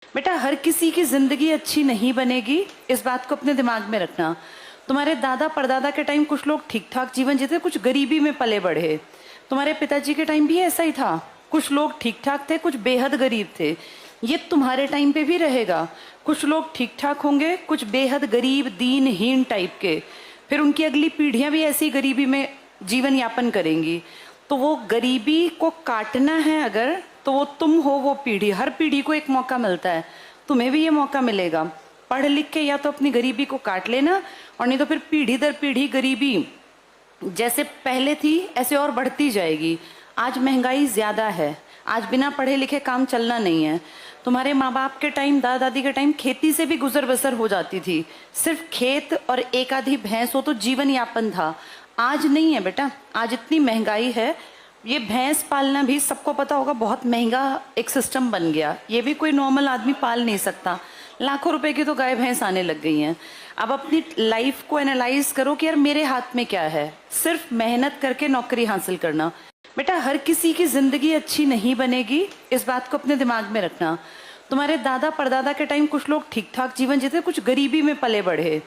बेटा, हर किसी की जिंदगी अच्छी नहीं बनेगी, इस बात को अपने दिमाग में रखना। तुम्हारे दादा परदादा के टाइम कुछ लोग ठीक ठाक जीवन जीते, कुछ गरीबी में पले बढ़े। तुम्हारे पिताजी के टाइम भी ऐसा ही था, कुछ लोग ठीक ठाक थे, कुछ बेहद गरीब थे। ये तुम्हारे टाइम पे भी रहेगा, कुछ लोग ठीक ठाक होंगे, कुछ बेहद गरीब दीनहीन टाइप के। फिर उनकी अगली पीढ़ियां भी ऐसी गरीबी में जीवन यापन करेंगी। तो वो गरीबी को काटना है अगर, तो वो तुम हो वो पीढ़ी। हर पीढ़ी को एक मौका मिलता है, तुम्हें भी ये मौका मिलेगा। पढ़ लिख के या तो अपनी गरीबी को काट लेना, और नहीं तो फिर पीढ़ी दर पीढ़ी गरीबी जैसे पहले थी ऐसे और बढ़ती जाएगी। आज महंगाई ज्यादा है, आज बिना पढ़े लिखे काम चलना नहीं है। तुम्हारे माँ बाप के टाइम, दादा दादी के टाइम खेती से भी गुजर बसर हो जाती थी, सिर्फ खेत और एक आधी भैंस हो तो जीवन यापन था। आज नहीं है बेटा, आज इतनी महंगाई है, ये भैंस पालना भी सबको पता होगा बहुत महंगा एक सिस्टम बन गया। ये भी कोई नॉर्मल आदमी पाल नहीं सकता, लाखों रुपए की तो गाय भैंस आने लग गई हैं। अब अपनी लाइफ को एनालाइज करो कि यार मेरे हाथ में क्या है, सिर्फ मेहनत करके नौकरी हासिल करना। बेटा, हर किसी की जिंदगी अच्छी नहीं बनेगी, इस बात को अपने दिमाग में रखना। तुम्हारे दादा परदादा के टाइम कुछ लोग ठीक ठाक जीवन जीते, कुछ गरीबी में पले बढ़े।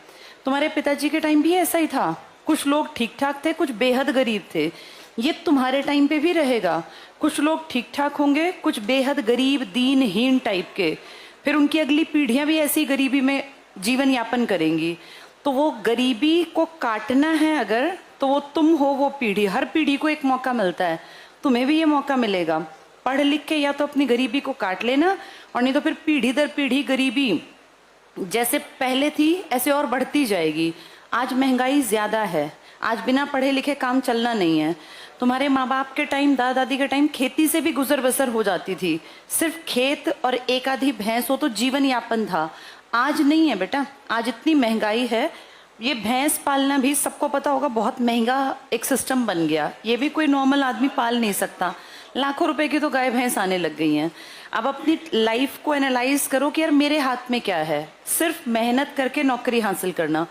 तुम्हारे पिताजी के टाइम भी ऐसा ही था, कुछ लोग ठीक ठाक थे, कुछ बेहद गरीब थे। ये तुम्हारे टाइम पे भी रहेगा, कुछ लोग ठीक ठाक होंगे, कुछ बेहद गरीब दीनहीन टाइप के। फिर उनकी अगली पीढ़ियां भी ऐसी गरीबी में जीवन यापन करेंगी। तो वो गरीबी को काटना है अगर, तो वो तुम हो वो पीढ़ी। हर पीढ़ी को एक मौका मिलता है, तुम्हें भी ये मौका मिलेगा। पढ़ लिख के या तो अपनी गरीबी को काट लेना, और नहीं तो फिर पीढ़ी दर पीढ़ी गरीबी जैसे पहले थी ऐसे और बढ़ती जाएगी। आज महंगाई ज्यादा है, आज बिना पढ़े लिखे काम चलना नहीं है। तुम्हारे माँ बाप के टाइम, दादा दादी के टाइम खेती से भी गुजर बसर हो जाती थी, सिर्फ खेत और एक आधी भैंस हो तो जीवन यापन था। आज नहीं है बेटा, आज इतनी महंगाई है, ये भैंस पालना भी सबको पता होगा बहुत महंगा एक सिस्टम बन गया। ये भी कोई नॉर्मल आदमी पाल नहीं सकता, लाखों रुपए की तो गाय भैंस आने लग गई हैं। अब अपनी लाइफ को एनालाइज करो कि यार मेरे हाथ में क्या है, सिर्फ मेहनत करके नौकरी हासिल करना।